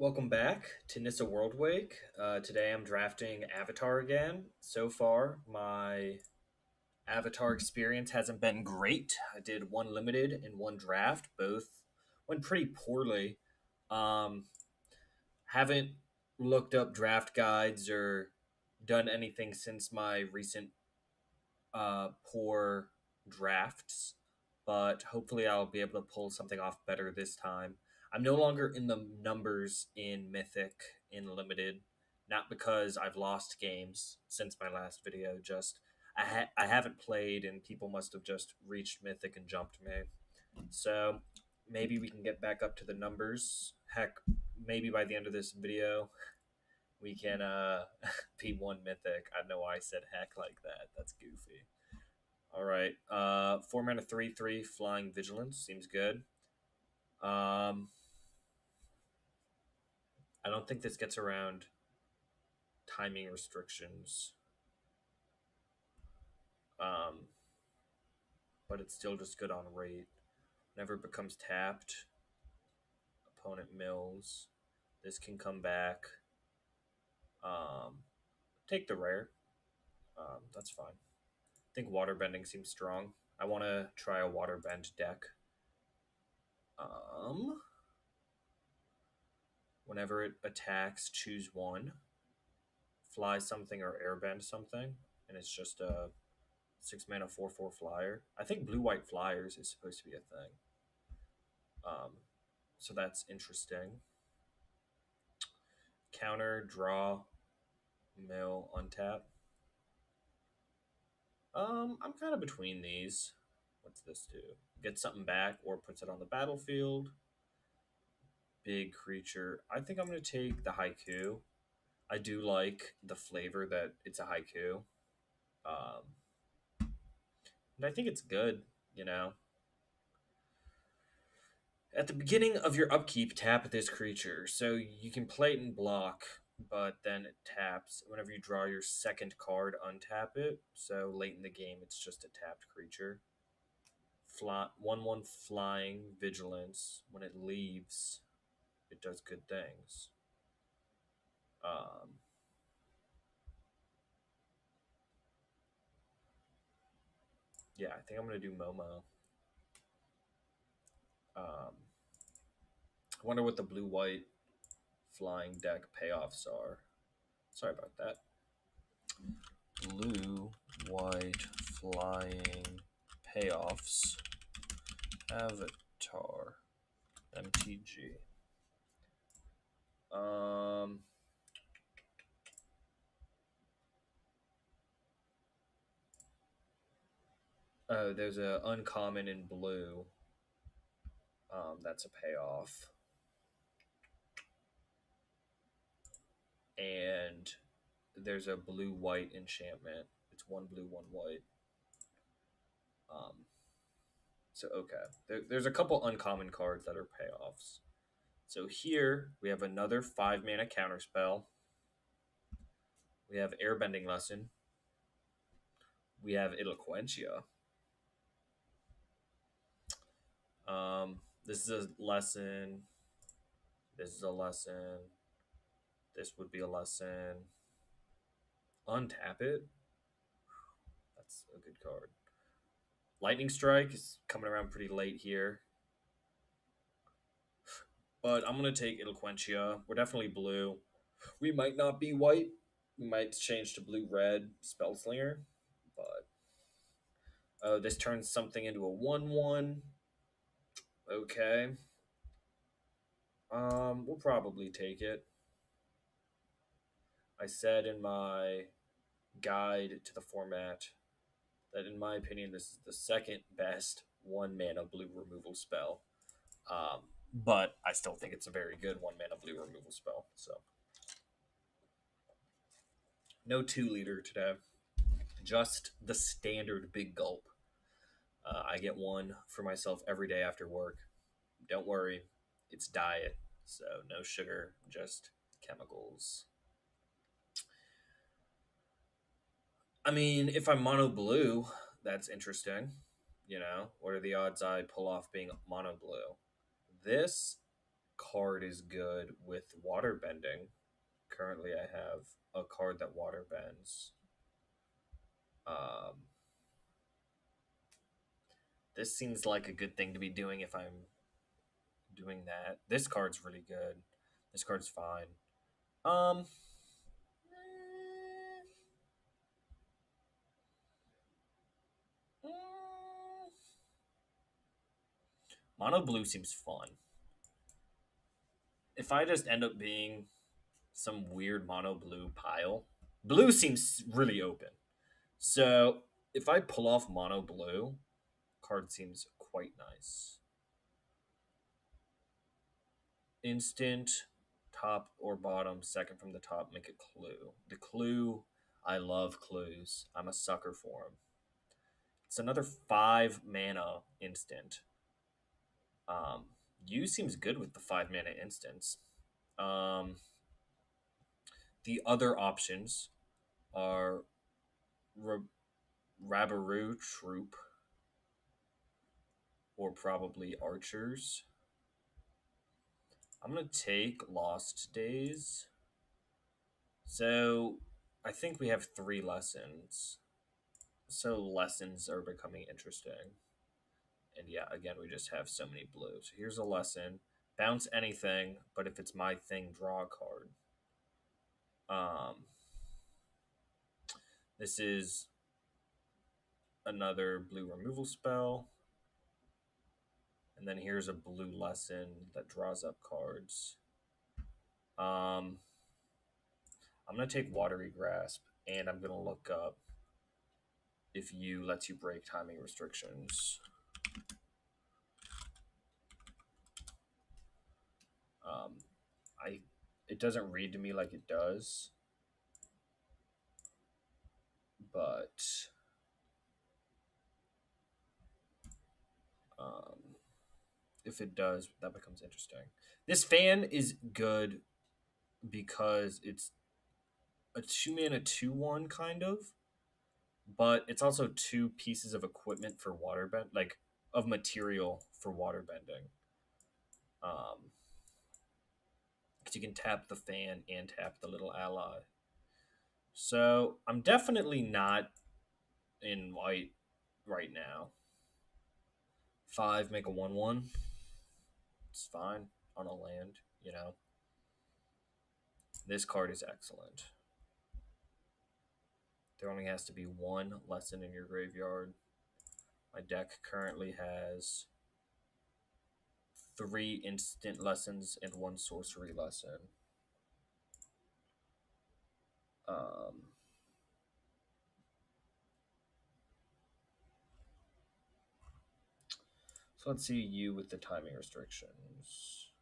Welcome back to Nissa World Wake. Today I'm drafting Avatar again. So far, my Avatar experience hasn't been great. I did one limited and one draft. Both went pretty poorly. Um, haven't looked up draft guides or done anything since my recent poor drafts, but hopefully I'll be able to pull something off better this time. I'm no longer in the numbers in Mythic in Limited, not because I've lost games since my last video, just I haven't played and people must have just reached Mythic and jumped me. So maybe we can get back up to the numbers. Heck, maybe by the end of this video, we can be one Mythic. I know why I said heck like that. That's goofy. All right. 4 mana 3/3 flying vigilance seems good. I don't think this gets around timing restrictions. Um, but it's still just good on rate. Whenever it becomes tapped, opponent mills. This can come back. Take the rare. That's fine. I think waterbending seems strong. I want to try a waterbend deck. Whenever it attacks, choose one. Fly something or airbend something, and it's just a 6 mana 4/4 flyer. I think blue white flyers is supposed to be a thing. So that's interesting. Counter, draw, mill, untap. I'm kind of between these. What's this do? Get something back or puts it on the battlefield. Big creature. I think I'm going to take the haiku. I do like the flavor that it's a haiku. And I think it's good, you know. At the beginning of your upkeep, tap this creature. So you can play it and block, but then it taps. Whenever you draw your second card, untap it. So late in the game, it's just a tapped creature. 1/1 flying vigilance. When it leaves, it does good things. Yeah, I think I'm going to do Momo. I wonder what the blue-white flying deck payoffs are. Sorry about that. Blue-white flying payoffs. Avatar. MTG. Oh, there's a uncommon in blue. That's a payoff. And there's a blue-white enchantment. It's 1 blue, 1 white. So, okay. There's a couple uncommon cards that are payoffs. So here we have another 5 mana counterspell. We have Airbending Lesson. We have Eloquentia. This is a lesson. This is a lesson. This would be a lesson. Untap it. That's a good card. Lightning Strike is coming around pretty late here. But I'm going to take Eloquentia. We're definitely blue. We might not be white. We might change to blue-red Spellslinger. But this turns something into a 1/1. Okay. We'll probably take it. I said in my guide to the format that, in my opinion, this is the second best 1 mana blue removal spell. But I still think it's a very good 1 mana blue removal spell. So, no 2-liter today. Just the standard big gulp. I get one for myself every day after work. Don't worry, it's diet. So, no sugar, just chemicals. I mean, if I'm mono blue, that's interesting. You know, what are the odds I pull off being mono blue? This card is good with water bending. Currently, I have a card that water bends. Um, this seems like a good thing to be doing if I'm doing that. This card's really good. This card's fine. Um, Mono blue seems fun. If I just end up being some weird mono blue pile, blue seems really open. So if I pull off mono blue, card seems quite nice. Instant, top or bottom, second from the top, make a clue. The clue, I love clues. I'm a sucker for them. It's another 5 mana instant. You seems good with the 5 mana instants. Um, the other options are Rabaroo Troop or probably Archers. I'm going to take Lost Days. So I think we have 3 lessons. So lessons are becoming interesting. And yeah, again, we just have so many blues. So here's a lesson. Bounce anything, but if it's my thing, draw a card. This is another blue removal spell. And then here's a blue lesson that draws up cards. I'm going to take Watery Grasp, and I'm going to look up if you lets you break timing restrictions. It doesn't read to me like it does, but if it does, that becomes interesting. This fan is good because it's a 2 mana 2/1 kind of, but it's also 2 pieces of equipment for waterbend, like of material for waterbending. Because you can tap the fan and tap the little ally. So I'm definitely not in white right now. 5, make a 1/1. It's fine on a land, you know. This card is excellent. There only has to be 1 lesson in your graveyard. My deck currently has 3 instant lessons and 1 sorcery lesson. So let's see you with the timing restrictions.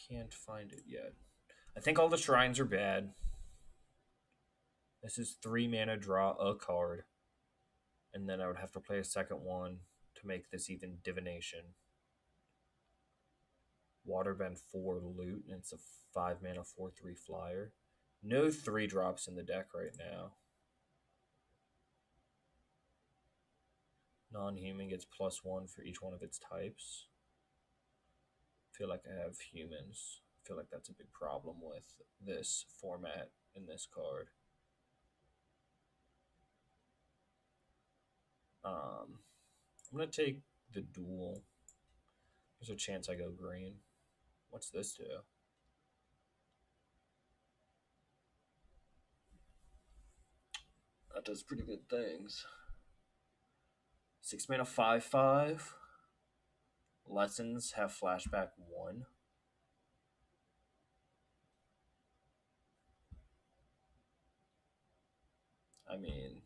Can't find it yet. I think all the shrines are bad. This is 3 mana, draw a card. And then I would have to play a second one to make this even divination. Waterbend 4 loot, and it's a 5 mana 4/3 flyer. No 3 drops in the deck right now. Non-human gets +1 for each one of its types. I feel like I have humans. I feel like that's a big problem with this format in this card. I'm going to take the duel. There's a chance I go green. What's this do? That does pretty good things. 6 mana 5/5. Lessons have flashback 1. I mean,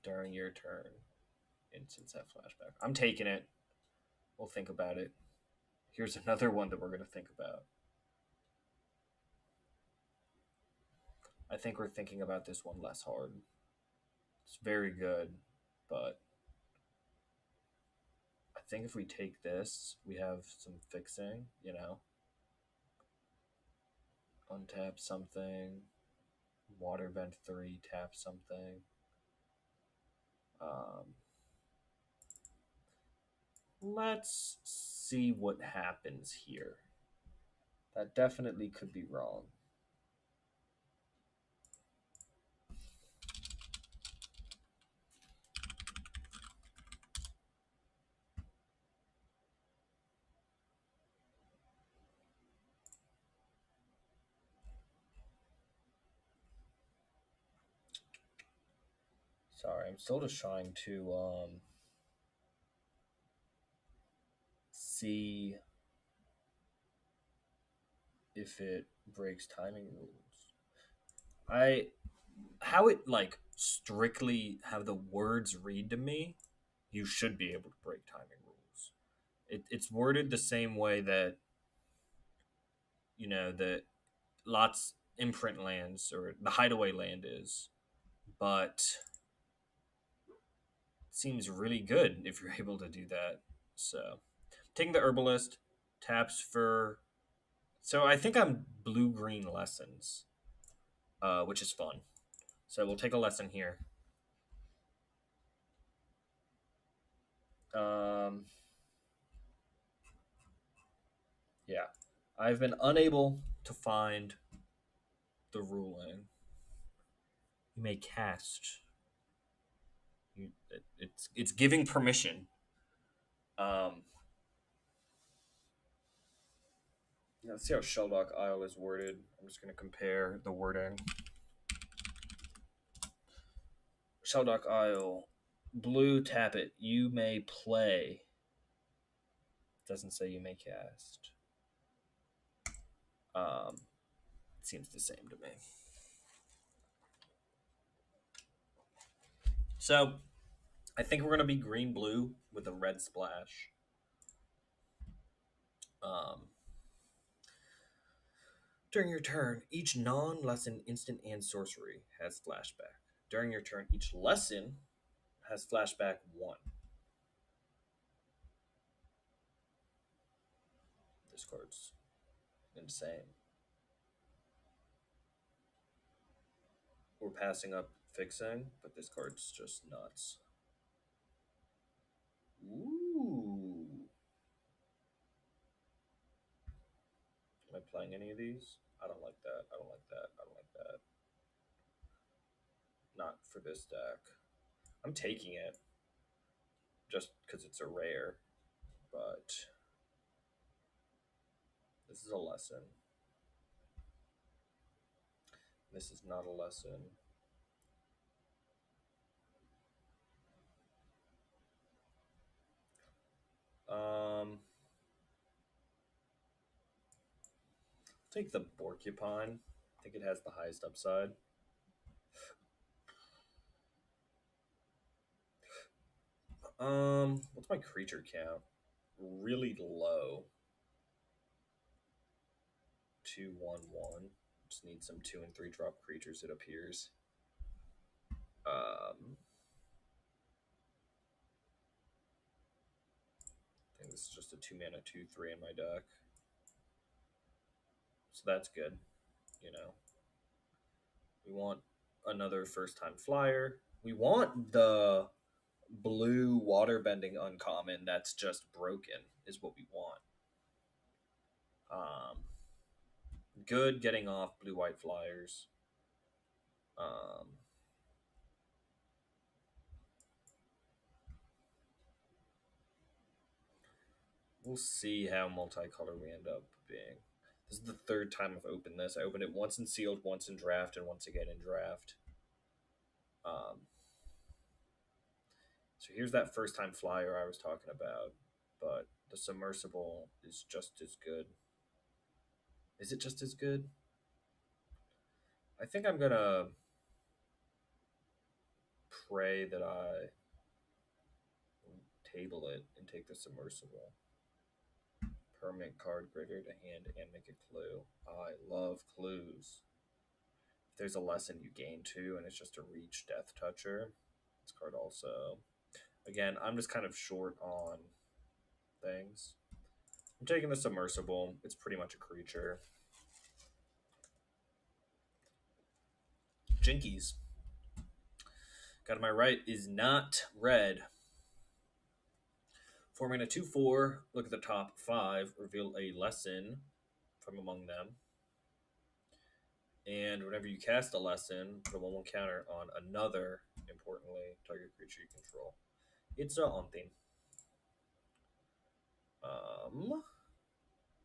during your turn, instants have flashback. I'm taking it. We'll think about it. Here's another one that we're going to think about. I think we're thinking about this one less hard. It's very good, but I think if we take this, we have some fixing, Untap something, water vent 3, tap something. Let's see what happens here. That definitely could be wrong. Sorry, I'm still just trying to see if it breaks timing rules. How it like strictly have the words read to me, you should be able to break timing rules. It's worded the same way that that lots imprint lands or the hideaway land is, but it seems really good if you're able to do that. So taking the herbalist, taps for. So I think I'm blue green lessons, which is fun. So we'll take a lesson here. Yeah, I've been unable to find the ruling. You may cast. It's giving permission. Um, let's see how Shelldock Isle is worded. I'm just going to compare the wording. Shelldock Isle, blue, tap it. You may play. Doesn't say you may cast. It seems the same to me. So, I think we're going to be green-blue with a red splash. During your turn, each non-lesson instant and sorcery has flashback. During your turn, each lesson has flashback 1. This card's insane. We're passing up fixing, but this card's just nuts. Ooh. Am I playing any of these? I don't like that. I don't like that. I don't like that. Not for this deck. I'm taking it just because it's a rare, but this is a lesson. This is not a lesson. Take the Porcupine. I think it has the highest upside. What's my creature count? Really low. 2/1/1. Just need some 2 and 3 drop creatures, it appears. I think this is just a 2-mana 2/3 in my deck. So that's good. We want another first time flyer. We want the blue water bending uncommon that's just broken is what we want. Good getting off blue white flyers. We'll see how multicolor we end up being. This is the 3rd time I've opened this. I opened it once in sealed, once in draft, and once again in draft. So here's that first time flyer I was talking about, but the submersible is just as good. Is it just as good? I think I'm gonna pray that I table it and take the submersible. Permanent card greater to hand and make a clue. I love clues. If there's a lesson, you gain 2, and it's just a reach death toucher. This card also. Again, I'm just kind of short on things. I'm taking the submersible. It's pretty much a creature. Jinkies. Got my right is not red. Forming a 2/4, look at the top 5, reveal a lesson from among them. And whenever you cast a lesson, put a 1/1 counter on another, importantly, target creature you control. It's on theme.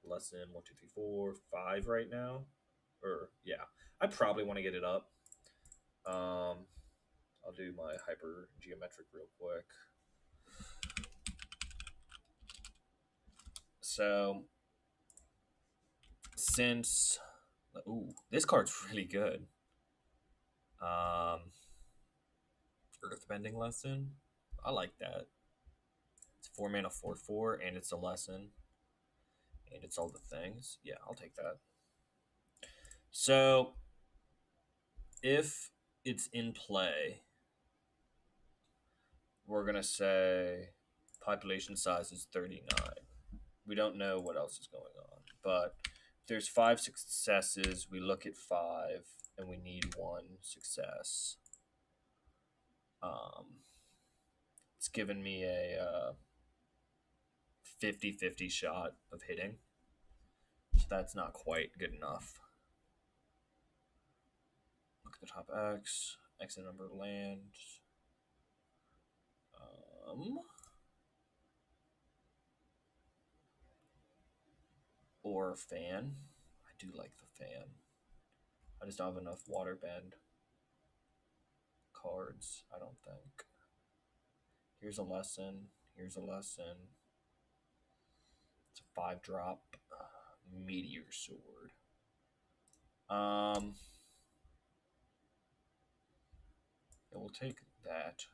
Lesson 1, 2, 3, 4, 5 right now. Or yeah, I probably want to get it up. I'll do my hyper geometric real quick. So since this card's really good. Earthbending lesson. I like that. It's 4 mana 4/4, and it's a lesson. And it's all the things. Yeah, I'll take that. So if it's in play, we're gonna say population size is 39. We don't know what else is going on, but if there's 5 successes, we look at 5 and we need 1 success. It's given me a 50-50 shot of hitting, so that's not quite good enough. Look at the top X the number of lands. Or fan. I do like the fan. I just don't have enough waterbend cards, I don't think. Here's a lesson. Here's a lesson. It's a 5-drop meteor sword. We'll take that.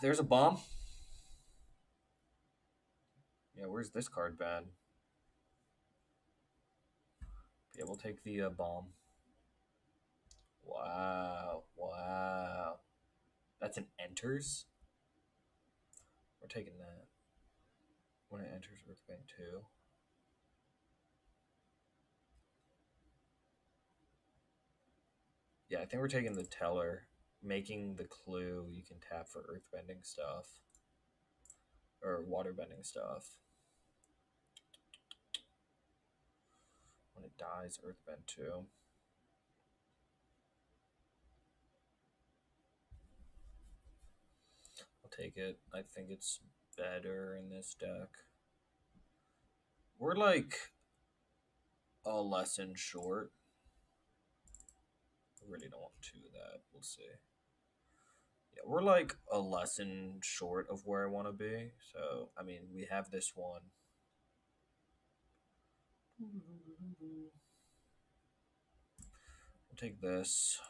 There's a bomb. Yeah, where's this card bad? Yeah, we'll take the bomb. Wow. That's an enters? We're taking that. When it enters, we're paying 2. Yeah, I think we're taking the teller, making the clue you can tap for earthbending stuff. Or waterbending stuff. When it dies, earthbend 2. I'll take it. I think it's better in this deck. We're like a lesson short. I really don't want 2 of that. We'll see. Yeah, we're like a lesson short of where I want to be. So, I mean, we have this one. We'll take this.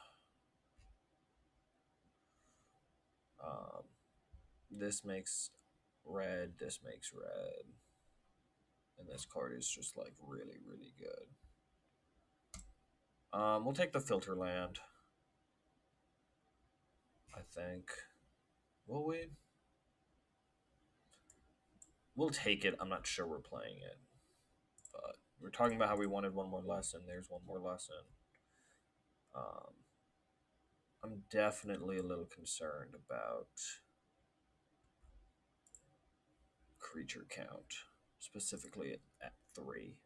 This makes red. This makes red. And this card is just like really, really good. We'll take the filter land. I think. Will we? We'll take it. I'm not sure we're playing it. But we're talking about how we wanted 1 more lesson. There's 1 more lesson. I'm definitely a little concerned about creature count, specifically at 3.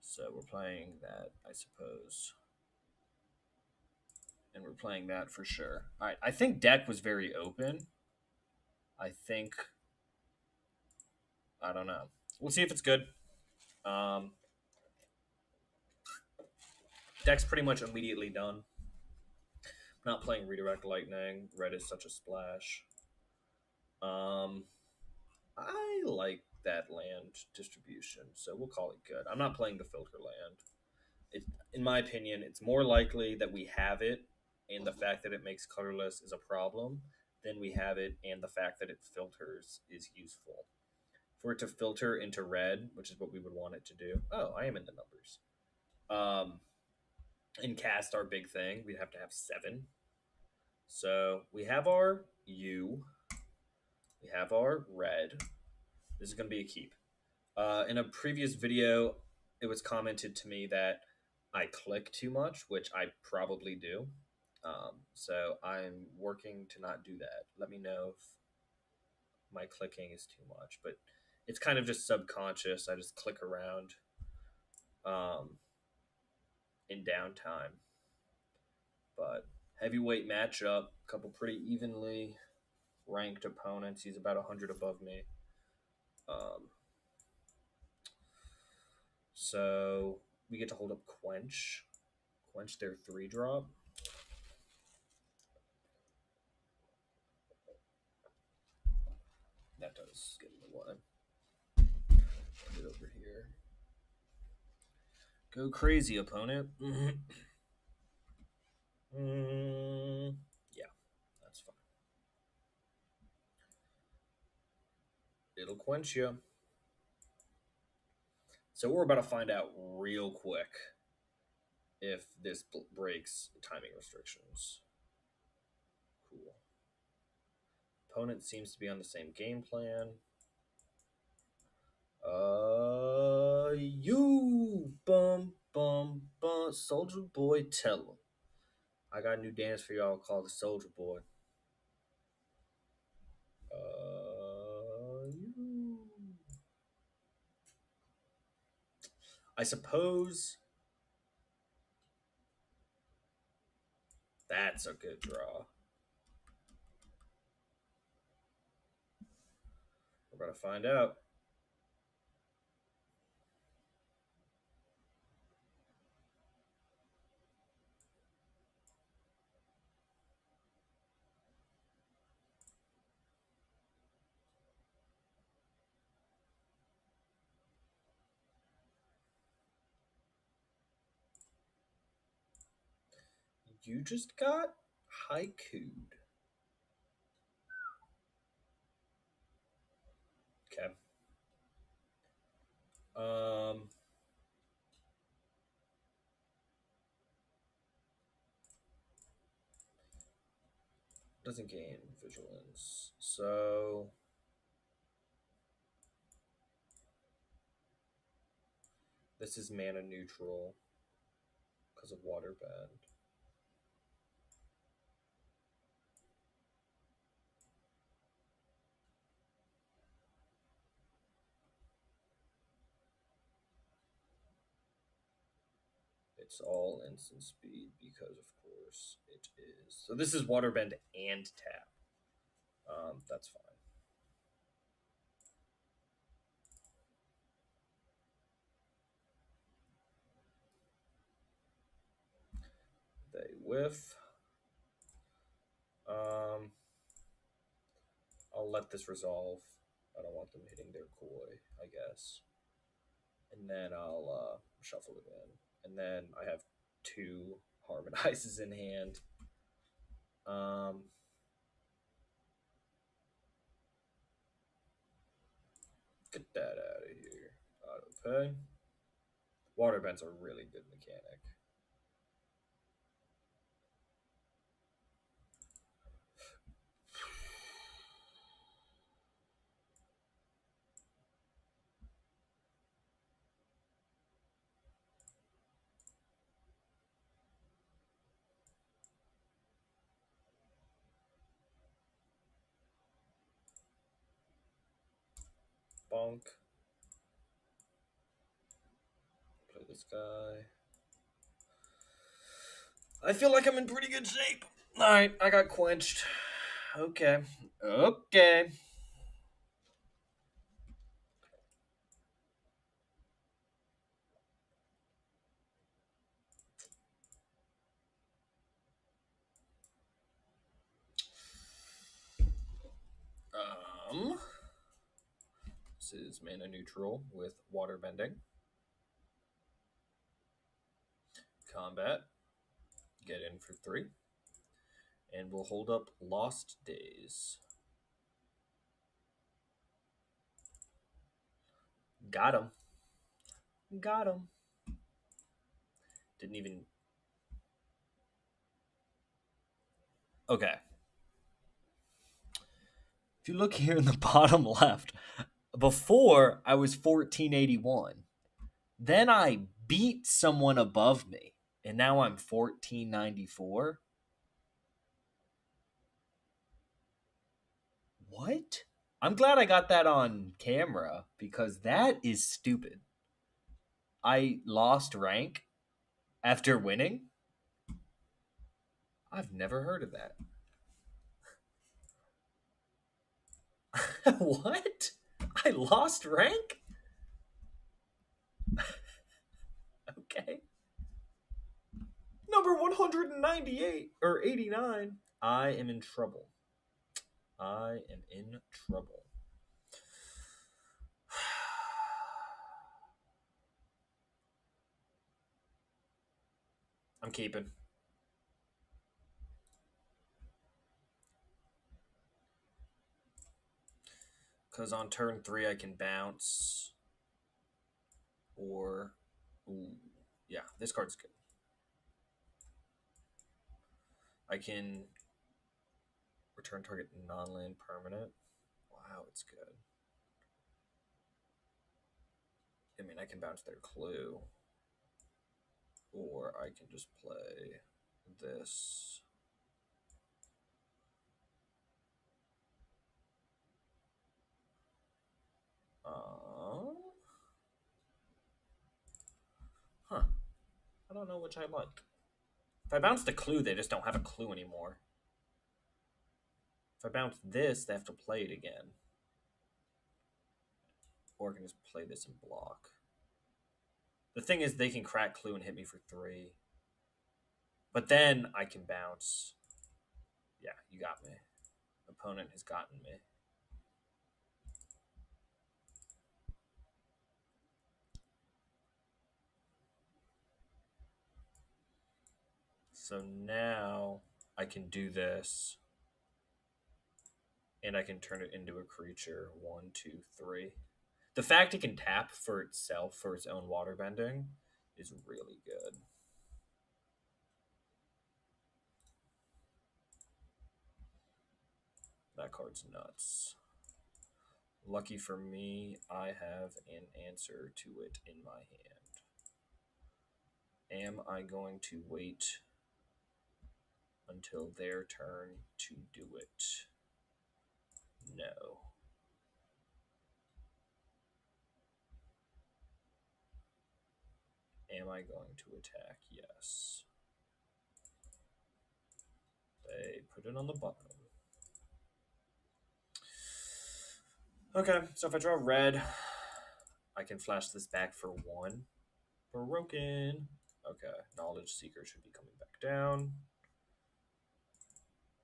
So we're playing that, I suppose. And we're playing that for sure. All right, I think deck was very open. I think, I don't know. We'll see if it's good. Deck's pretty much immediately done. Not playing Redirect Lightning. Red is such a splash. I like that land distribution, so we'll call it good. I'm not playing the filter land. In my opinion, it's more likely that we have it, and the fact that it makes colorless is a problem, than we have it, and the fact that it filters is useful. For it to filter into red, which is what we would want it to do. Oh, I am in the numbers. And cast our big thing, we'd have to have 7. So we have our U. We have our red. This is going to be a keep. In a previous video, it was commented to me that I click too much, which I probably do. So I'm working to not do that. Let me know if my clicking is too much, but it's kind of just subconscious. I just click around in downtime. But heavyweight matchup, a couple pretty evenly ranked opponents. He's about 100 above me. So we get to hold up quench their 3-drop. That does get in the way. Put it over here. Go crazy, opponent. Yeah, that's fine. It'll quench you. So we're about to find out real quick if this breaks timing restrictions. Cool. Opponent seems to be on the same game plan. You bum bum bum, Soldier Boy, tell him. I got a new dance for y'all called the Soldier Boy. You. I suppose that's a good draw. We're going to find out. You just got haiku'd. Okay. Doesn't gain vigilance. So this is mana neutral because of Waterbend. It's all instant speed because, of course, it is. So this is Waterbend and tap. That's fine. They whiff. I'll let this resolve. I don't want them hitting their koi, I guess. And then I'll shuffle it in. And then I have 2 harmonizes in hand. Get that out of here. Auto pay. Waterbend's a really good mechanic. Bonk. Play this guy. I feel like I'm in pretty good shape. Alright, I got quenched. Okay. Okay. This is mana neutral with water bending. Combat. Get in for 3. And we'll hold up Lost Days. Got him. Got him. Didn't even... Okay. If you look here in the bottom left, before I was 1481. Then I beat someone above me, and now I'm 1494. What? I'm glad I got that on camera because that is stupid. I lost rank after winning? I've never heard of that. What? I lost rank? Okay. Number 198 or 89. I am in trouble. I am in trouble. I'm keeping. Because on turn 3 I can bounce. Or, ooh, yeah, this card's good. I can return target non-land permanent. Wow, it's good. I mean, I can bounce their clue. Or I can just play this. Huh. I don't know which I like. If I bounce the clue, they just don't have a clue anymore. If I bounce this, they have to play it again. Or I can just play this and block. The thing is, they can crack clue and hit me for 3. But then I can bounce. Yeah, you got me. Opponent has gotten me. So now I can do this. And I can turn it into a creature. 1, 2, 3. The fact it can tap for itself, for its own water bending, is really good. That card's nuts. Lucky for me, I have an answer to it in my hand. Am I going to wait until their turn to do it? No. Am I going to attack? Yes. They put it on the bottom. Okay, so if I draw red, I can flash this back for 1. Broken. Okay, Knowledge Seeker should be coming back down.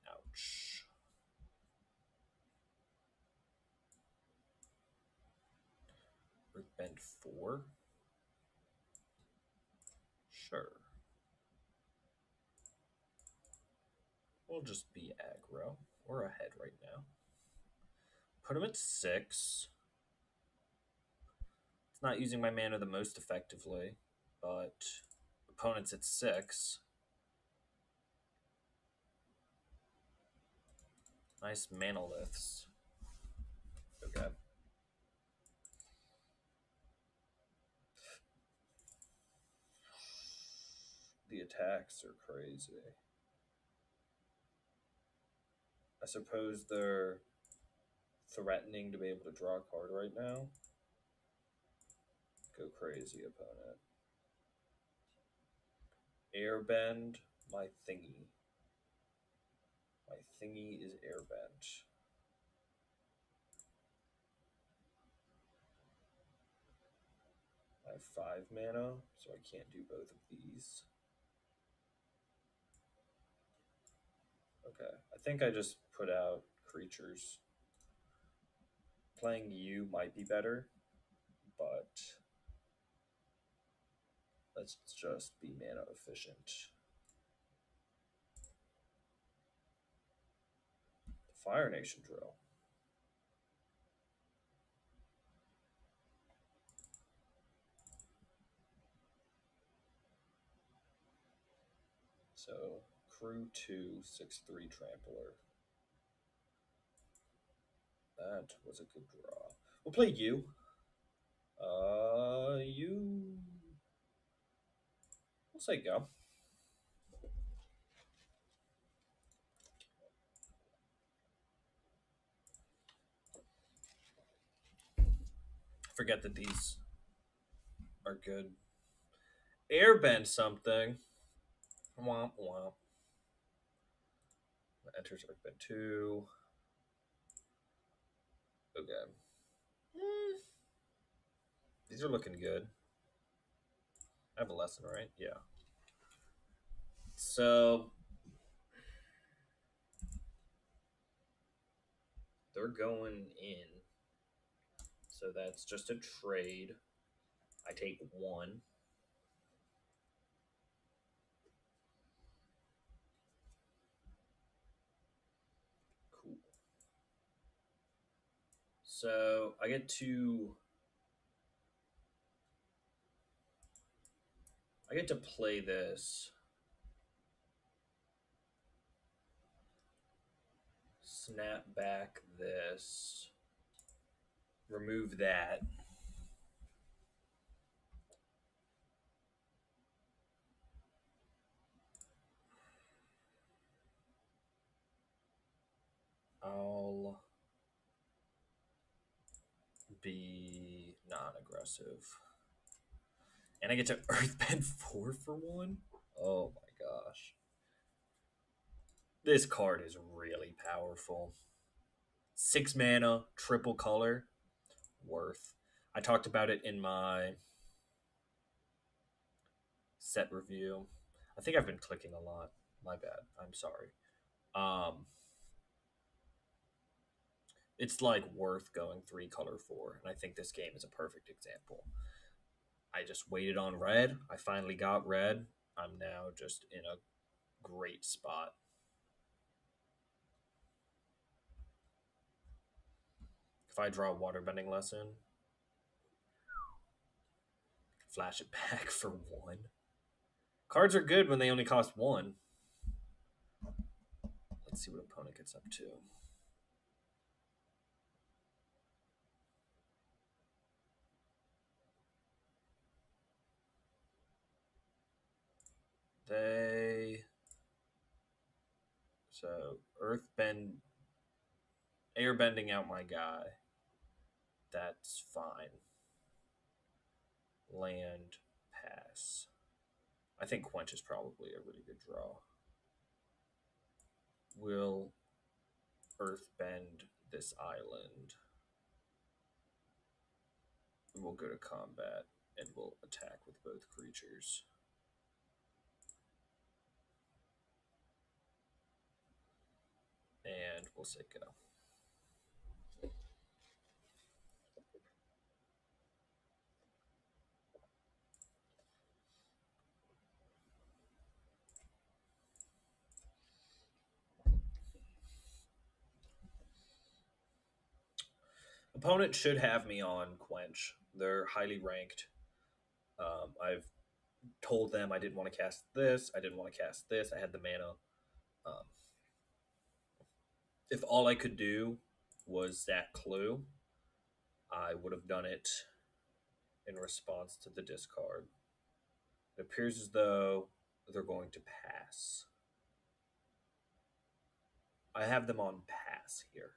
Ouch. Earthbend 4. Sure. We'll just be aggro. We're ahead right now. Put him at 6. It's not using my mana the most effectively, but opponent's at 6. Nice mana lifts. Okay. The attacks are crazy. I suppose they're threatening to be able to draw a card right now. Go crazy, opponent. Airbend my thingy. My thingy is airbend. I have 5 mana, so I can't do both of these. Okay, I think I just put out creatures. Playing you might be better, but let's just be mana efficient. Fire Nation drill. So crew 2, 6/3 trampler. That was a good draw. We'll play you. You. We'll say go. Forget that these are good. Airbend something. Womp womp. Enters Earthbend 2. Okay. These are looking good. I have a lesson, right? Yeah. So they're going in. So that's just a trade. I take 1. Cool. So I get to play this. Snap back this. Remove that. I'll be non-aggressive. And I get to Earthbend 4 for 1? Oh my gosh. This card is really powerful. 6 mana, triple color. Worth. I talked about it in my set review. I think I've been clicking a lot. My bad. I'm sorry. It's like worth going 3 color 4, and I think this game is a perfect example. I just waited on red. I finally got red. I'm now just in a great spot. If I draw a waterbending lesson, flash it back for 1. Cards are good when they only cost 1. Let's see what opponent gets up to. So Earthbend, airbending out my guy. That's fine. Land, pass. I think Quench is probably a really good draw. Will Earthbend this island. We'll go to combat and we'll attack with both creatures. And we'll say go. Opponent should have me on Quench. They're highly ranked. I've told them I didn't want to cast this. I didn't want to cast this. I had the mana. If all I could do was that clue, I would have done it in response to the discard. It appears as though they're going to pass. I have them on pass here.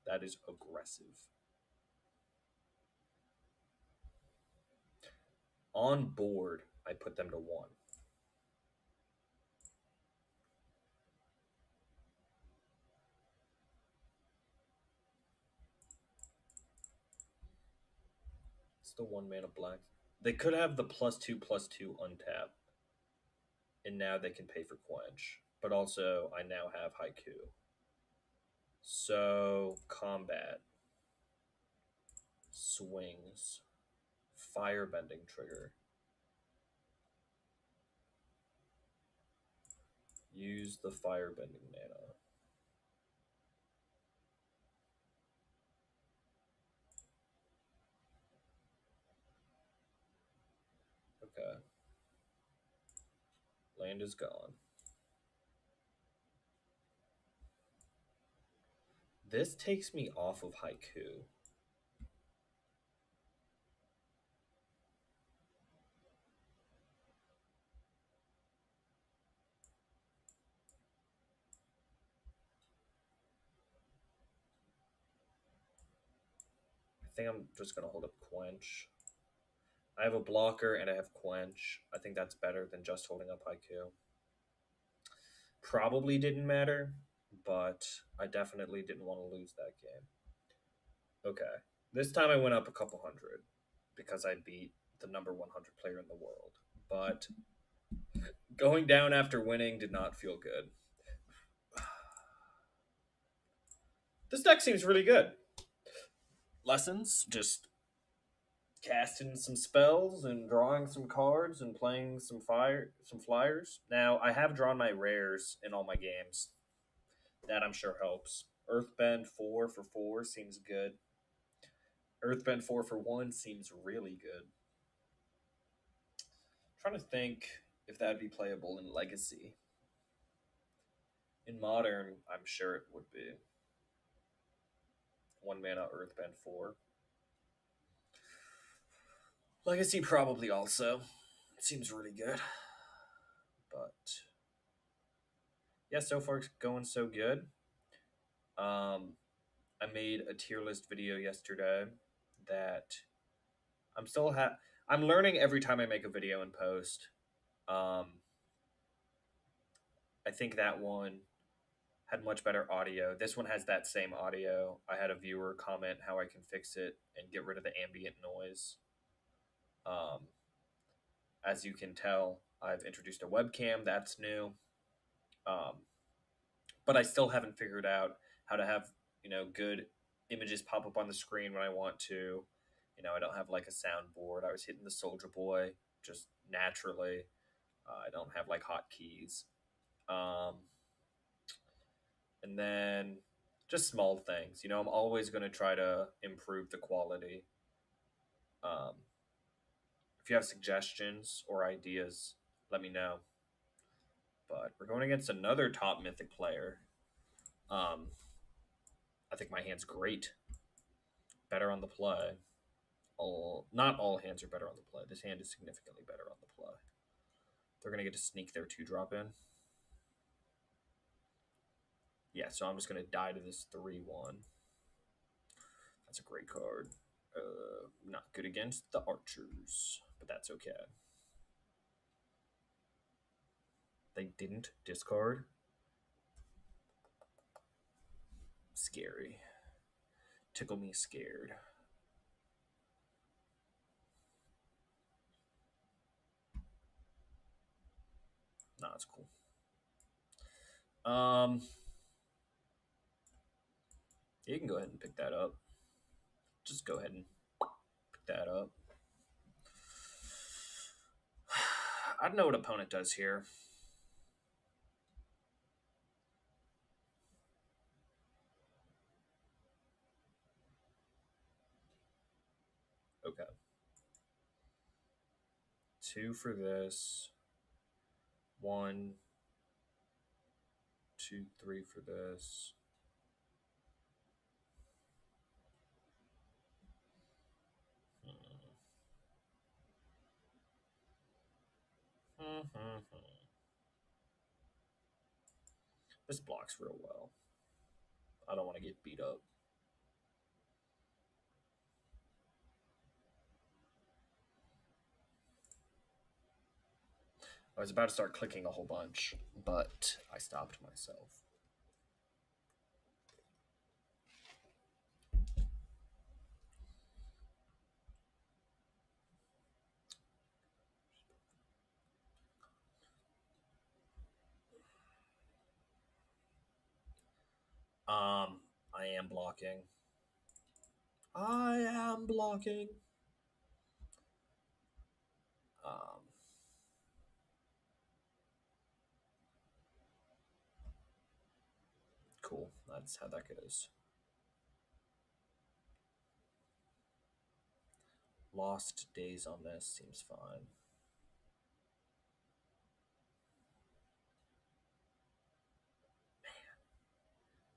That is aggressive. On board, I put them to 1. It's the 1 mana black. They could have the +2/+2 untap, and now they can pay for Quench. But also, I now have Haiku. So, combat. Swings. Firebending trigger. Use the firebending mana. land is gone. This takes me off of Haiku. I think I'm just going to hold up Quench. I have a blocker and I have Quench. I think that's better than just holding up Haiku. Probably didn't matter, but I definitely didn't want to lose that game. Okay. This time I went up a couple hundred because I beat the number 100 player in the world. But going down after winning did not feel good. This deck seems really good. Lessons, just casting some spells and drawing some cards and playing some flyers. Now I have drawn my rares in all my games. That I'm sure helps. Earthbend 4 for 4 seems good. Earthbend 4 for 1 seems really good. I'm trying to think if that would be playable in Legacy. In Modern, I'm sure it would be. 1 mana Earthbend 4. Legacy probably also. It seems really good. But yeah, so far it's going so good. I made a tier list video yesterday that I'm learning every time I make a video and post. I think that one had much better audio. This one has that same audio. I had a viewer comment how I can fix it and get rid of the ambient noise. As you can tell, I've introduced a webcam. That's new. But I still haven't figured out how to have, good images pop up on the screen when I want to. I don't have like a soundboard. I was hitting the Soldier Boy just naturally. I don't have like hotkeys. And then just small things. I'm always going to try to improve the quality. If you have suggestions or ideas, let me know. But we're going against another top Mythic player. I think my hand's great. Better on the play. Not all hands are better on the play. This hand is significantly better on the play. They're going to get to sneak their 2-drop in. Yeah, so I'm just going to die to this 3-1. That's a great card. Not good against the archers, but that's okay. They didn't discard. Scary. Tickle me scared. Nah, it's cool. You can go ahead and pick that up. Just go ahead and pick that up. I don't know what opponent does here. Okay. 2 for this. 1, 2, 3 for this. This blocks real well. I don't want to get beat up. I was about to start clicking a whole bunch, but I stopped myself. I am blocking. I am blocking. Cool. That's how that goes. Lost days on this seems fine.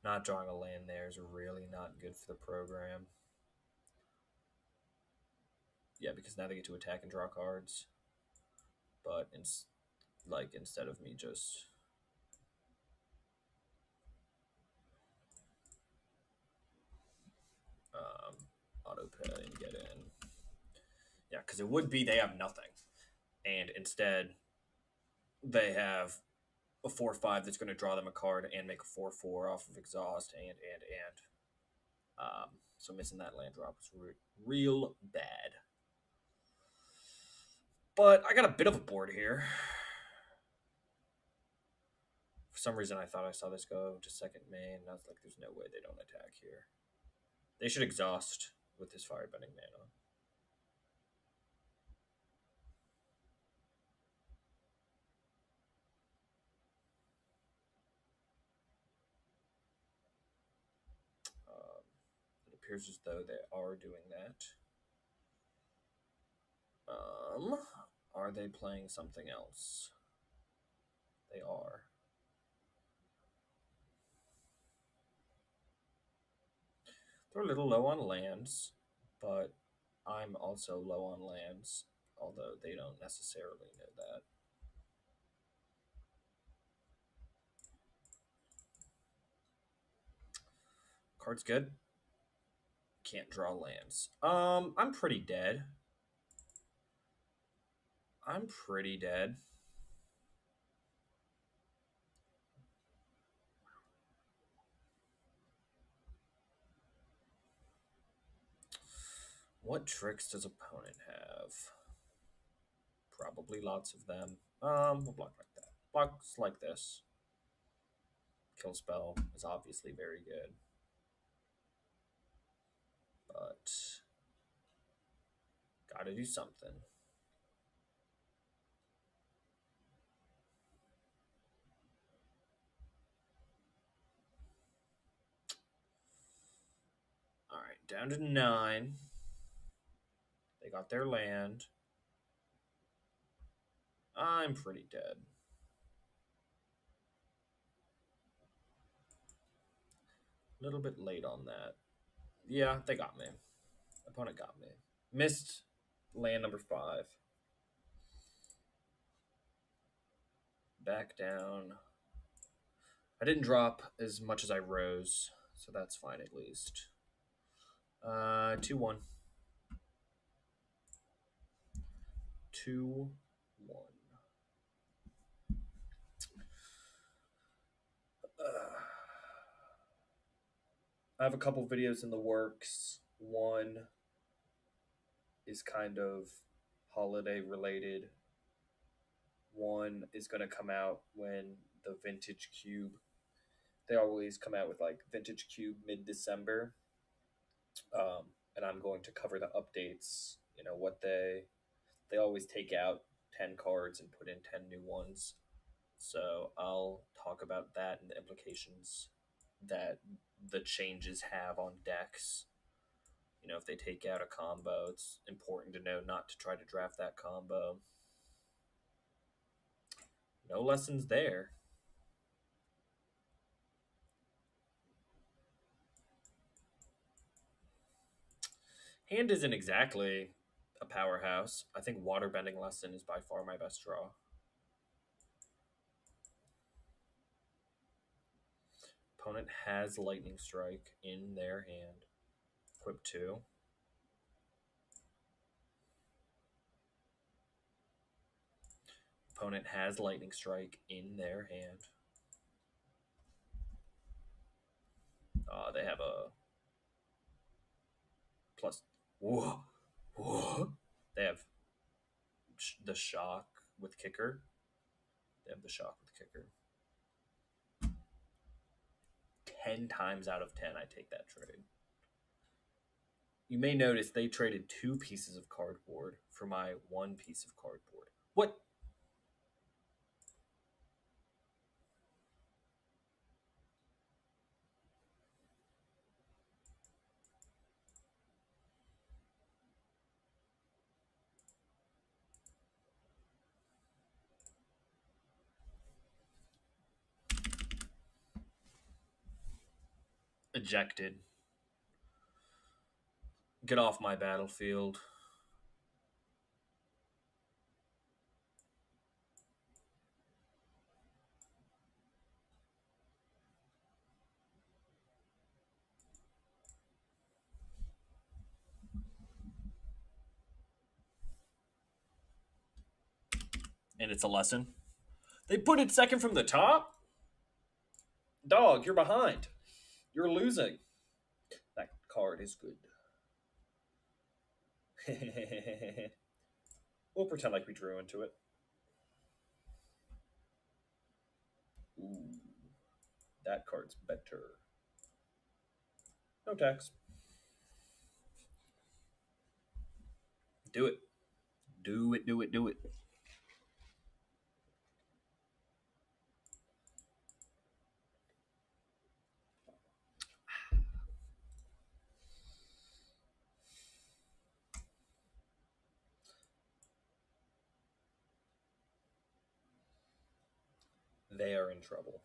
Not drawing a land there is really not good for the program. Yeah, because now they get to attack and draw cards. But instead of me just auto pay and get in. Yeah, because it would be they have nothing, and instead they have a 4/5 that's going to draw them a card and make a 4/4 off of exhaust and. So missing that land drop was real bad. But I got a bit of a board here. For some reason, I thought I saw this go to second main, and I was like, there's no way they don't attack here. They should exhaust with this firebending mana. It appears as though they are doing that. Are they playing something else? They are. They're a little low on lands, but I'm also low on lands, although they don't necessarily know that. Card's good. Can't draw lands. I'm pretty dead. I'm pretty dead. What tricks does opponent have? Probably lots of them. We'll block like that. Blocks like this. Kill spell is obviously very good. But gotta do something. Alright, down to 9. They got their land. I'm pretty dead. A little bit late on that. Yeah, they got me. Opponent got me. Missed land number 5. Back down. I didn't drop as much as I rose, so that's fine at least. 2-1. 2-1. I have a couple videos in the works. One is kind of holiday related. One is going to come out when the Vintage Cube. They always come out with like Vintage Cube mid-December. And I'm going to cover the updates. You know what they always take out 10 cards and put in 10 new ones. So I'll talk about that and the implications that the changes have on decks. You know, if they take out a combo, it's important to know not to try to draft that combo. No lessons there. Hand isn't exactly a powerhouse. I think Waterbending Lesson is by far my best draw. Opponent has Lightning Strike in their hand. Equip 2. Opponent has Lightning Strike in their hand. They have a plus. Whoa. Whoa. They have the Shock with Kicker. They have the Shock with Kicker. 10 times out of 10, I take that trade. You may notice they traded 2 pieces of cardboard for my 1 piece of cardboard. What? Ejected. Get off my battlefield. And it's a lesson. They put it second from the top? Dog, you're behind. You're losing. That card is good. We'll pretend like we drew into it. Ooh, that card's better. No tax. Do it. Do it, do it, do it. They are in trouble.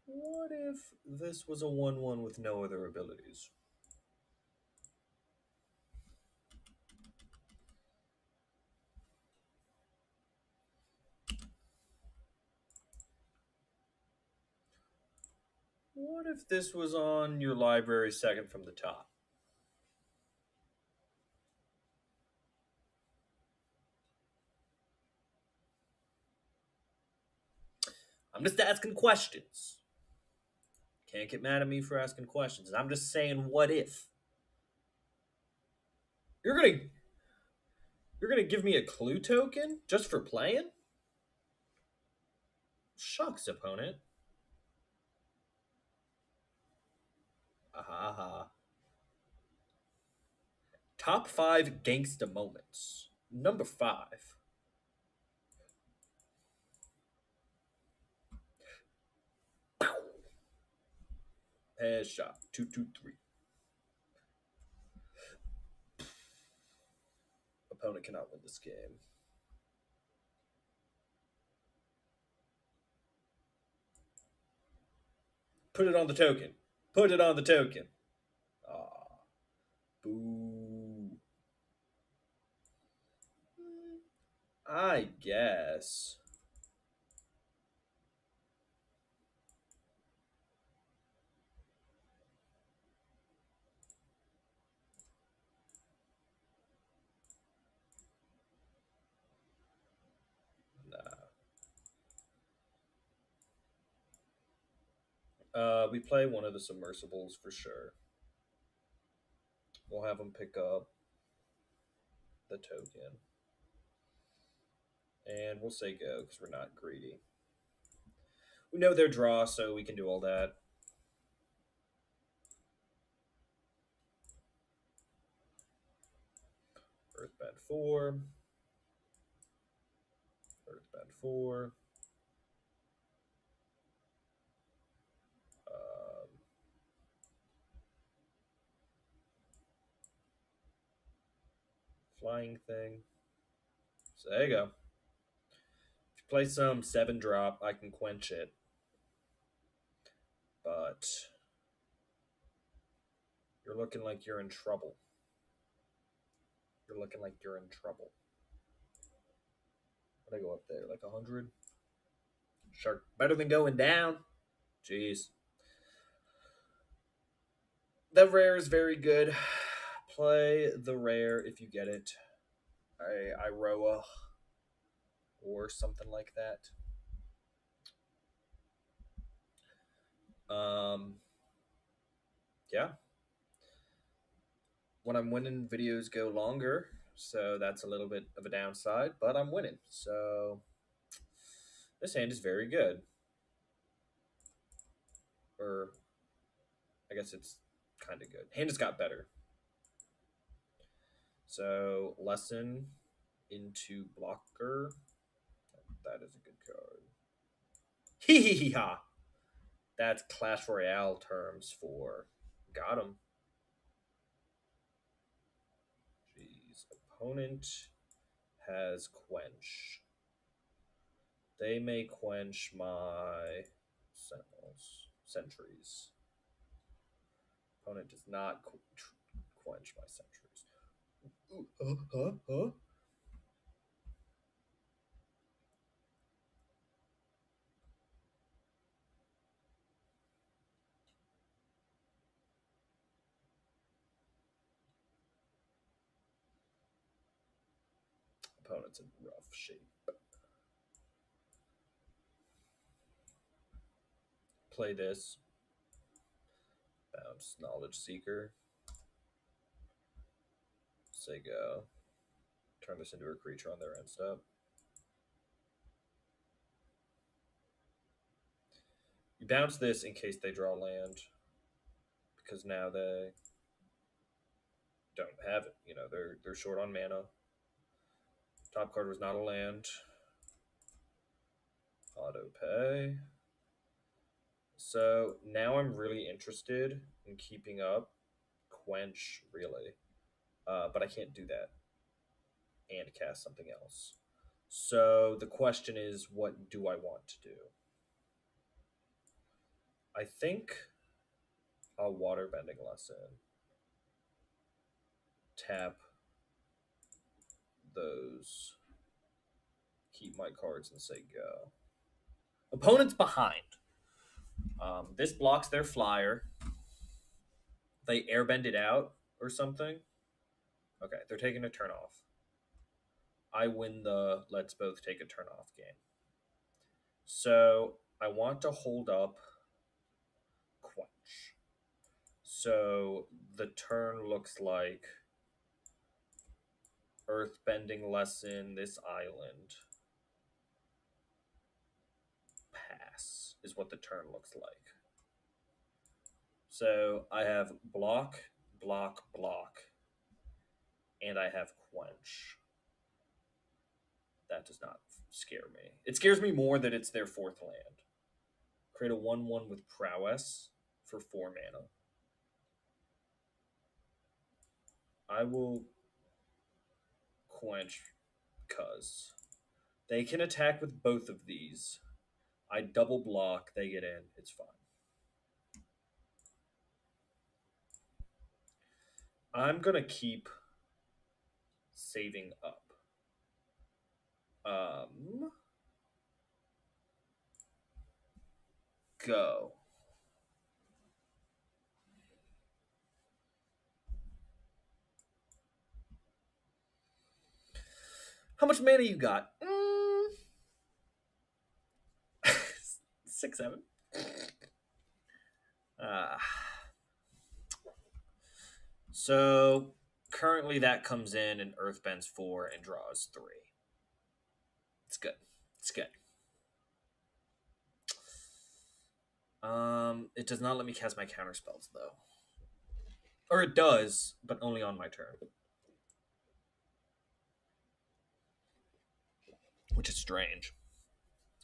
What if this was a 1-1 with no other abilities? What if this was on your library second from the top? I'm just asking questions. Can't get mad at me for asking questions. I'm just saying, what if? You're gonna give me a clue token just for playing? Shucks, opponent. Aha, aha. Top 5 gangsta moments. Number 5. Headshot. 2-2-3. Opponent cannot win this game. Put it on the token. Put it on the token. Ah, boo. I guess. We play one of the submersibles for sure. We'll have them pick up the token. And we'll say go because we're not greedy. We know their draw, so we can do all that. Earthbed 4. Earthbed 4. Flying thing. So there you go. If you play some 7-drop, I can quench it. But you're looking like you're in trouble. You're looking like you're in trouble. What I go up there? Like 100? Shark. Better than going down. Jeez. The rare is very good. Play the rare if you get it. Iroa or something like that. Yeah. When I'm winning, videos go longer, so that's a little bit of a downside, but I'm winning. So this hand is very good. Or I guess it's kind of good. Hand just got better. So lesson into blocker. That is a good card. Hee hee hee ha. That's Clash Royale terms for got him. Jeez. Opponent has quench. They may quench my sentinels. sentries. Opponent does not quench my sentries. Opponent's in rough shape. Play this. Bounce Knowledge Seeker. Say go. Turn this into a creature on their end step. You bounce this in case they draw land, because now they don't have it. You know, they're short on mana. Top card was not a land. Auto pay. So now I'm really interested in keeping up Quench, really. But I can't do that and cast something else. So the question is, what do I want to do? I think a Waterbending Lesson. Tap those. Keep my cards and say go. Opponent's behind. This blocks their flyer. They airbend it out or something. Okay, they're taking a turn off. I win the let's both take a turn off game. So I want to hold up Quench. So the turn looks like Earthbending Lesson, this island. Pass is what the turn looks like. So I have block, block, block, and I have Quench. That does not scare me. It scares me more that it's their fourth land. Create a 1/1 with Prowess for 4 mana. I will Quench because they can attack with both of these. I double block, they get in. It's fine. I'm going to keep saving up. Go. How much mana you got? 6, 7. So currently that comes in and Earthbends 4 and draws 3. It's good. It's good. It does not let me cast my counter spells though. Or it does, but only on my turn. Which is strange.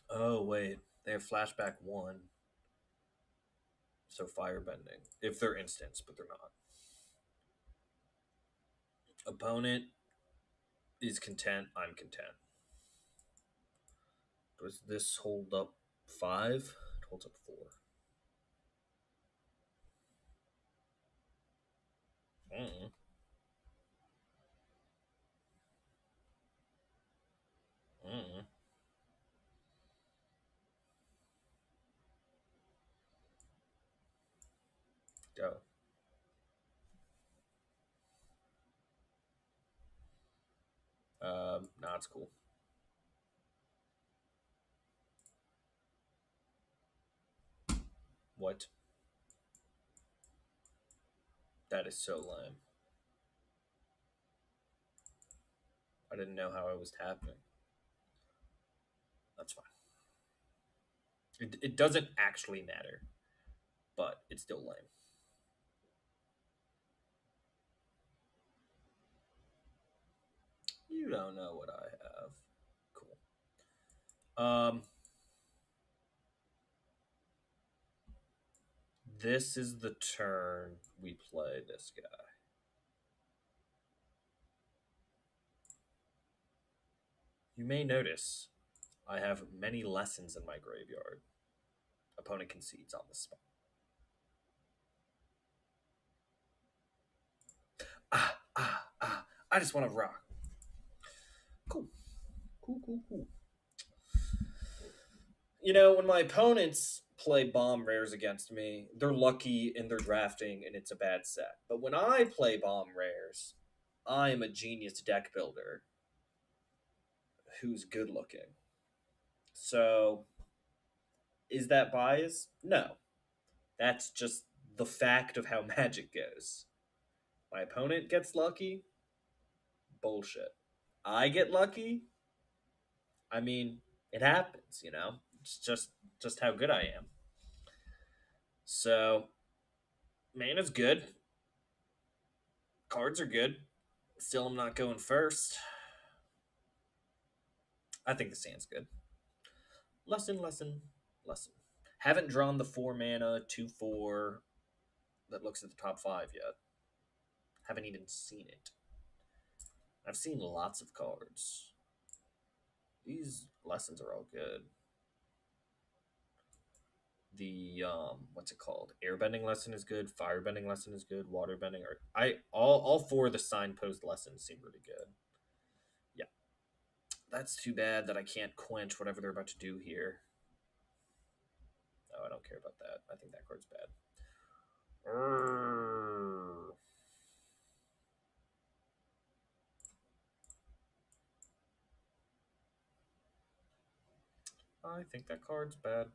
Oh wait, they have flashback 1. So firebending. If they're instants, but they're not. Opponent is content, I'm content. Does this hold up 5? It holds up 4. Mm. Mm. Go. Nah, it's cool. What? That is so lame. I didn't know how it was happening. That's fine. It doesn't actually matter, but it's still lame. You don't know what I have. Cool. This is the turn we play this guy. You may notice I have many lessons in my graveyard. Opponent concedes on the spot. I just want to rock. Cool. Cool. You know, when my opponents play bomb rares against me, they're lucky in their drafting and it's a bad set. But when I play bomb rares, I am a genius deck builder who's good looking. So, is that bias? No. That's just the fact of how Magic goes. My opponent gets lucky, bullshit. I get lucky, I mean, it happens, you know? It's just how good I am. So, mana's good. Cards are good. Still, I'm not going first. I think the sand's good. Lesson. Haven't drawn the 4 mana 2/4 that looks at the top 5 yet. Haven't even seen it. I've seen lots of cards. These lessons are all good. The what's it called? Airbending lesson is good. Firebending lesson is good. Waterbending are all 4 of the signpost lessons seem really good. Yeah, that's too bad that I can't quench whatever they're about to do here. No, I don't care about that. I think that card's bad. I think that card's bad.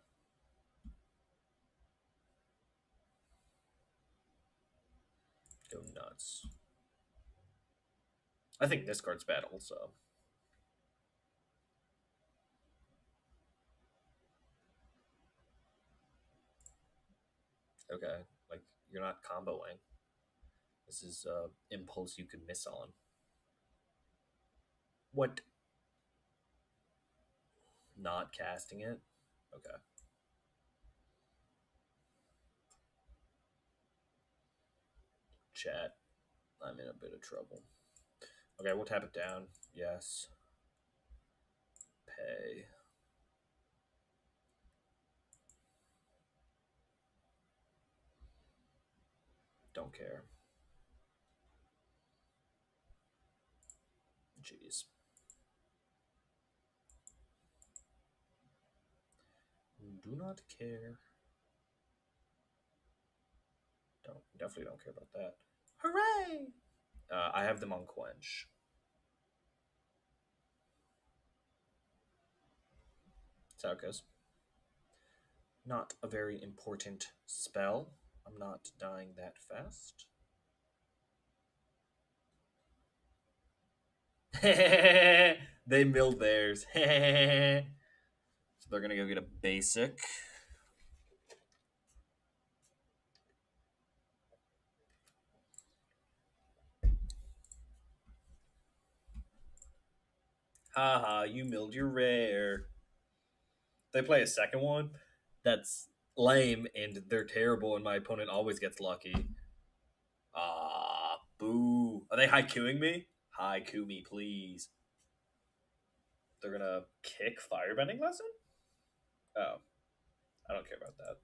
Go nuts. I think this card's bad also. Okay, like you're not comboing. This is impulse you could miss on. What? Not casting it? Okay. Chat. I'm in a bit of trouble. Okay, we'll tap it down. Yes. Pay. Don't care. Jeez. Do not care. Definitely don't care about that. Hooray! I have them on quench. That's how it goes. Not a very important spell. I'm not dying that fast. They milled theirs. So they're gonna go get a basic. Haha, you milled your rare. They play a second one. That's lame, and they're terrible, and my opponent always gets lucky. Ah, boo. Are they haikyuing me? Haiku me, please. They're gonna kick Firebending Lesson? Oh, I don't care about that.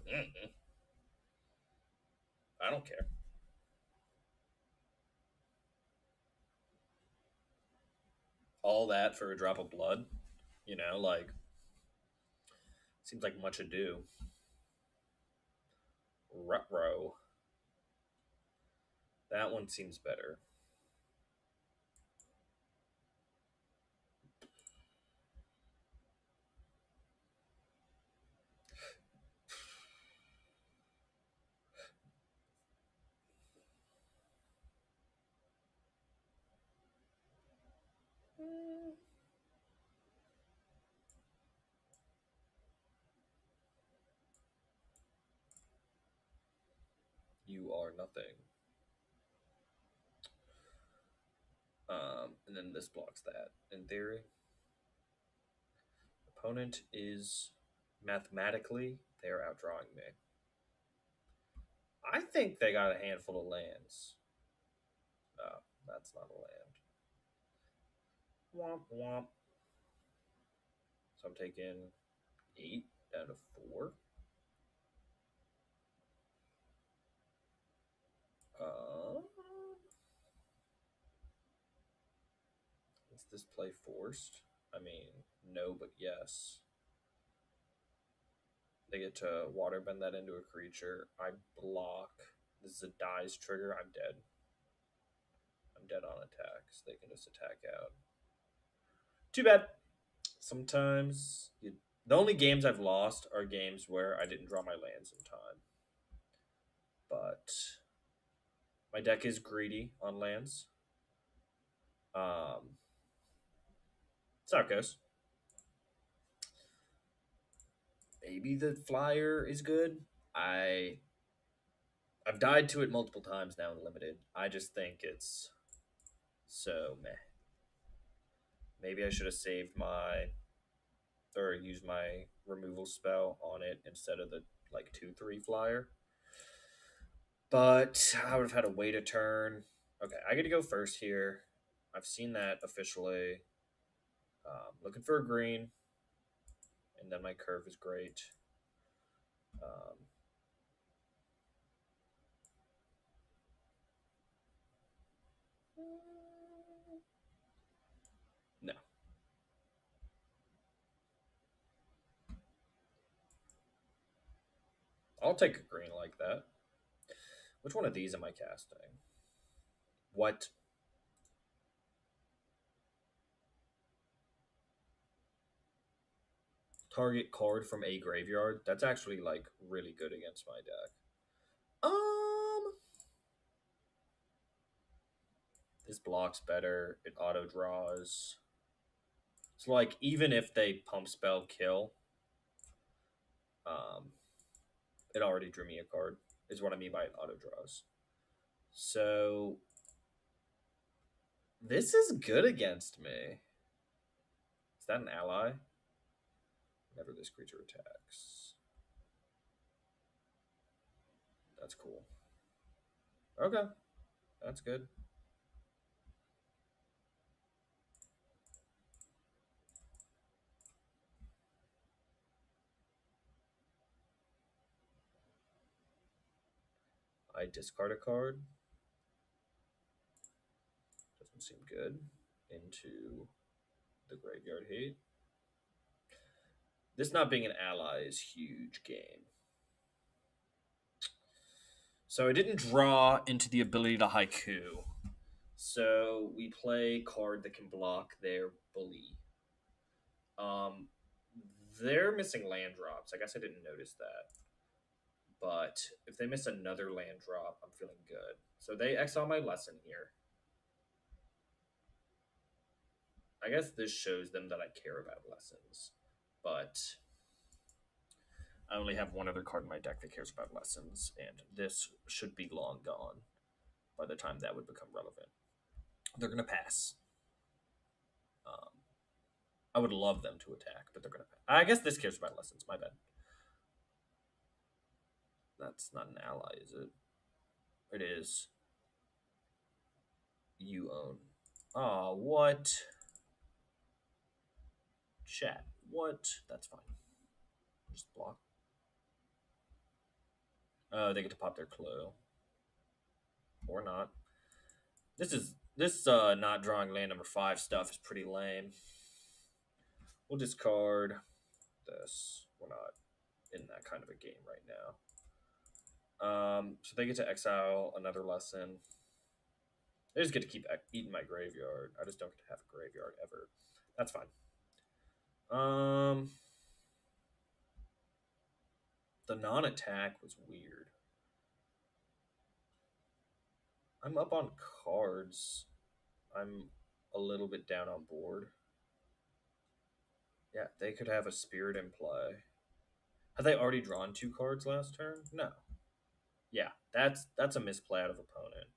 Mm-mm. I don't care. All that for a drop of blood? You know, like, seems like much ado. Rutro. That one seems better. You are nothing. And then this blocks that. In theory, opponent is mathematically they are outdrawing me. I think they got a handful of lands. Oh, that's not a land. Womp womp. So I'm taking 8 down to 4. Is this play forced? I mean, no, but yes. They get to waterbend that into a creature. I block. This is a dies trigger. I'm dead. I'm dead on attack, so they can just attack out. Too bad. Sometimes the only games I've lost are games where I didn't draw my lands in time. But my deck is greedy on lands. That's how it goes. Maybe the flyer is good. I've died to it multiple times now in limited. I just think it's so meh. Maybe I should have saved my or used my removal spell on it instead of the like 2/3 flyer. But I would have had to wait a turn. Okay, I get to go first here. I've seen that officially. Looking for a green, and then my curve is great. Um, no. I'll take a green like that. Which one of these am I casting? What? Target card from a graveyard. That's actually like really good against my deck. This blocks better. It auto draws. So like even if they pump spell kill, um, it already drew me a card. Is what I mean by it auto draws. So this is good against me. Is that an ally? Whenever this creature attacks. That's cool. Okay. That's good. I discard a card. Doesn't seem good. Into the graveyard hate. This not being an ally is huge game. So I didn't draw into the ability to haiku. So we play card that can block their bully. They're missing land drops. I guess I didn't notice that. But if they miss another land drop, I'm feeling good. So they exile my lesson here. I guess this shows them that I care about lessons. But I only have one other card in my deck that cares about lessons, and this should be long gone by the time that would become relevant. They're going to pass. I would love them to attack, but they're going to pass. I guess this cares about lessons. My bad. That's not an ally, is it? It is. You own. Oh, what? Chat. What? That's fine. Just block. Oh, they get to pop their clue. Or not. This not drawing land number 5 stuff is pretty lame. We'll discard this. We're not in that kind of a game right now. So they get to exile another lesson. They just get to keep eating my graveyard. I just don't get to have a graveyard ever. That's fine. The non-attack was weird. I'm up on cards. I'm a little bit down on board. Yeah, they could have a spirit in play. Have they already drawn 2 cards last turn? No. Yeah, that's a misplay out of opponent.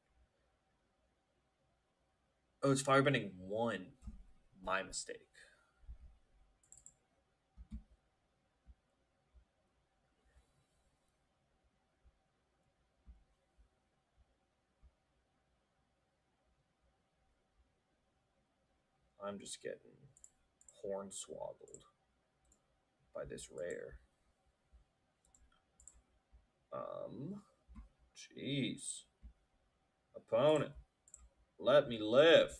Oh, it's firebending 1. My mistake. I'm just getting hornswoggled. by this rare. Jeez. Opponent, let me live.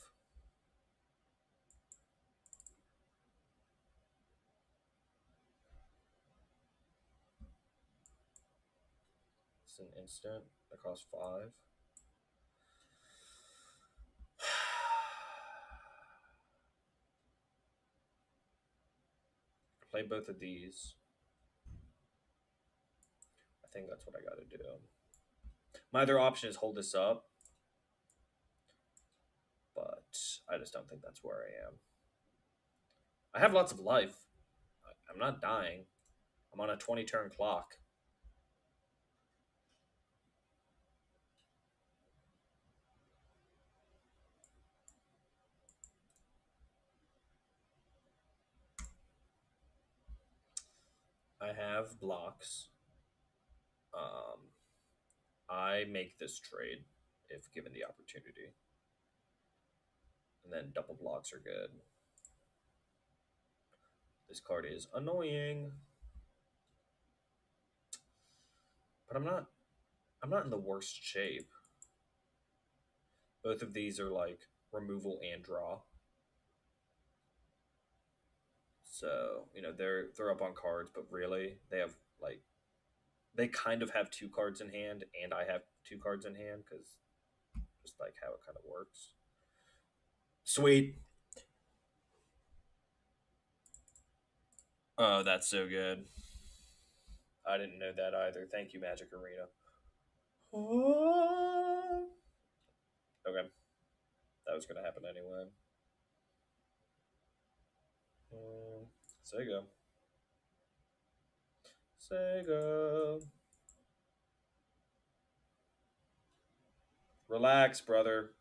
It's an instant that costs 5. Play both of these. I think that's what I got to do. My other option is hold this up, but I just don't think that's where I am. I have lots of life. I'm not dying. I'm on a 20-turn clock. I have blocks. I make this trade if given the opportunity. And then double blocks are good. This card is annoying. But I'm not in the worst shape. Both of these are like removal and draw. So, you know, they're up on cards, but really they have like they kind of have 2 cards in hand and I have 2 cards in hand cuz just like how it kind of works. Sweet. Oh, that's so good. I didn't know that either. Thank you, Magic Arena. Okay. That was going to happen anyway. Sega. Sega. Relax, brother.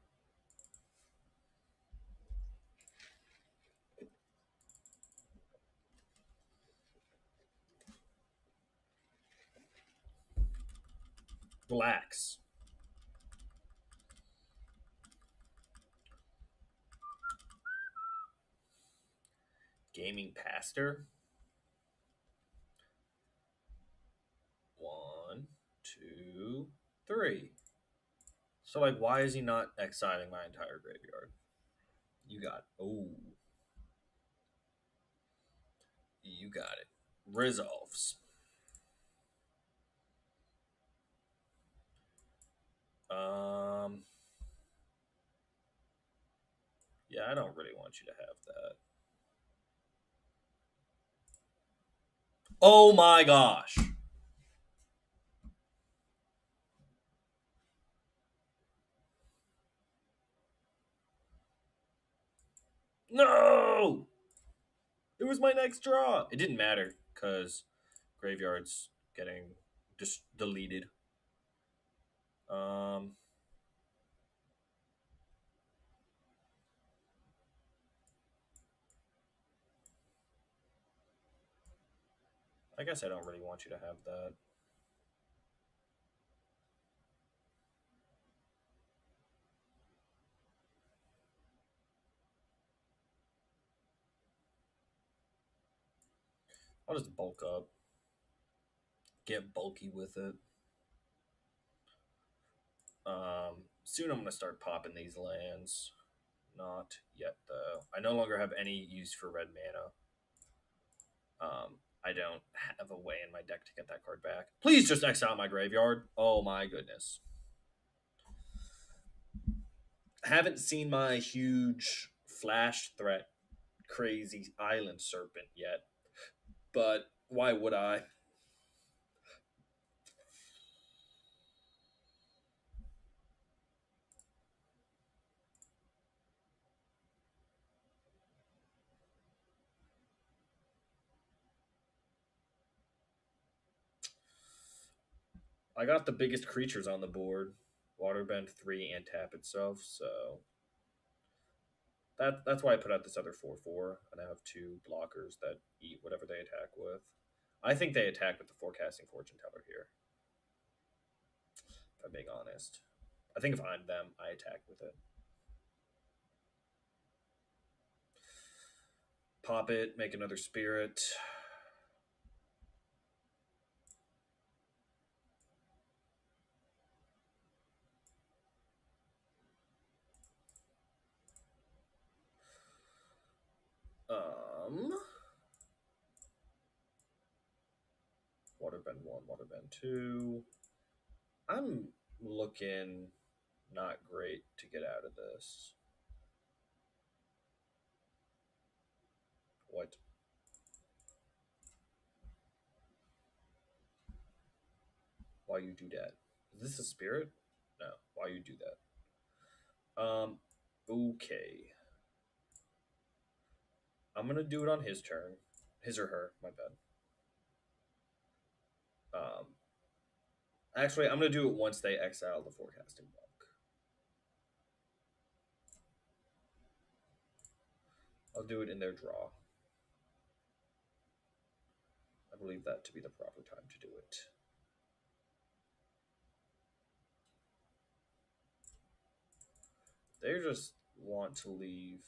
Relax. Gaming Pastor. 1, 2, 3. So, like, why is he not exiling my entire graveyard? You got it. Oh. You got it. Resolves. Yeah, I don't really want you to have that. Oh my gosh. No! It was my next draw. It didn't matter because graveyard's getting just deleted. I guess I don't really want you to have that. I'll just bulk up. Get bulky with it. Soon I'm going to start popping these lands. Not yet, though. I no longer have any use for red mana. I don't have a way in my deck to get that card back. Please just exile my graveyard. Oh my goodness. Haven't seen my huge flash threat crazy island serpent yet. But why would I? I got the biggest creatures on the board. Waterbend 3 and tap itself, so that's why I put out this other 4/4, and I have 2 blockers that eat whatever they attack with. I think they attack with the forecasting fortune teller here. If I'm being honest, I think if I'm them, I attack with it. Pop it, make another spirit. Waterbend 1, Waterbend 2. I'm looking not great to get out of this. What? Why you do that? Is this a spirit? No. Why you do that? Okay. I'm gonna do it on his turn. His or her, my bad. Actually, I'm gonna do it once they exile the forecasting block. I'll do it in their draw. I believe that to be the proper time to do it. They just want to leave.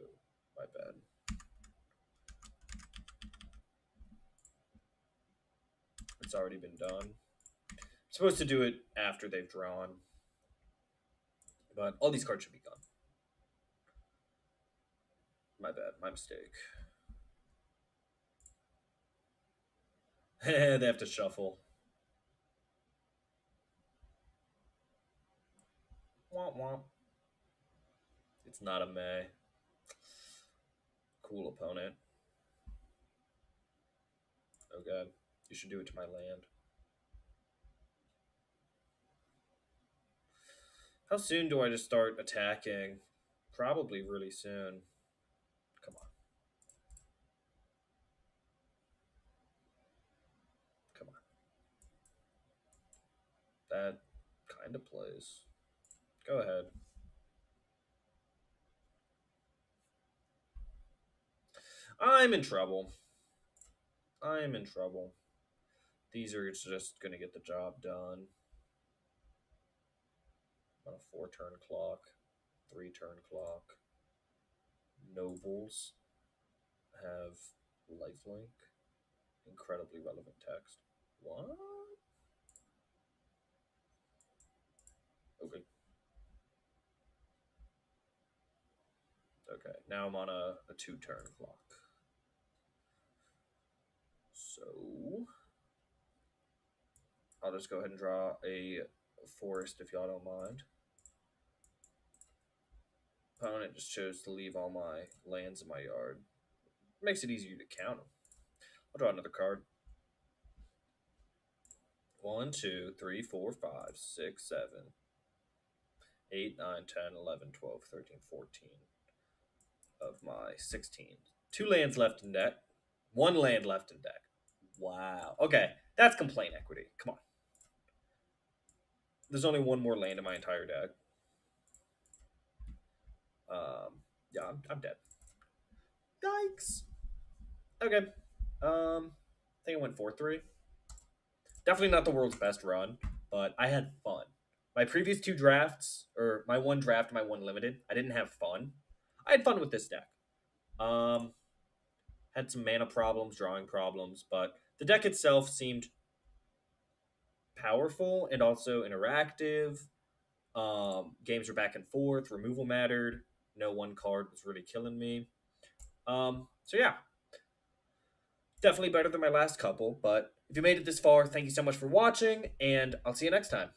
Oh, my bad. It's already been done. I'm supposed to do it after they've drawn. But all these cards should be gone. My bad. My mistake. They have to shuffle. Womp womp. It's not a May. Cool opponent. Oh god. You should do it to my land. How soon do I just start attacking? Probably really soon. Come on. Come on. That kind of plays. Go ahead. I'm in trouble. I'm in trouble. These are just going to get the job done. On a 4-turn clock, 3-turn clock. Nobles have lifelink. Incredibly relevant text. What? Okay. Okay, now I'm on a 2-turn clock. So I'll just go ahead and draw a forest if y'all don't mind. Opponent just chose to leave all my lands in my yard. Makes it easier to count them. I'll draw another card. 1, 2, 3, 4, 5, 6, 7, 8, 9, 10, 11, 12, 13, 14 of my 16. 2 lands left in deck. 1 land left in deck. Wow. Okay, that's complaint equity. Come on. There's only 1 more land in my entire deck. Yeah, I'm dead. Yikes. Okay. I think I went 4-3. Definitely not the world's best run, but I had fun. My previous 2 drafts, or my 1 draft, my 1 limited, I didn't have fun. I had fun with this deck. Had some mana problems, drawing problems, but the deck itself seemed powerful and also interactive. Games were back and forth. Removal mattered. No one card was really killing me. So yeah, definitely better than my last couple. But if you made it this far, thank you so much for watching, and I'll see you next time.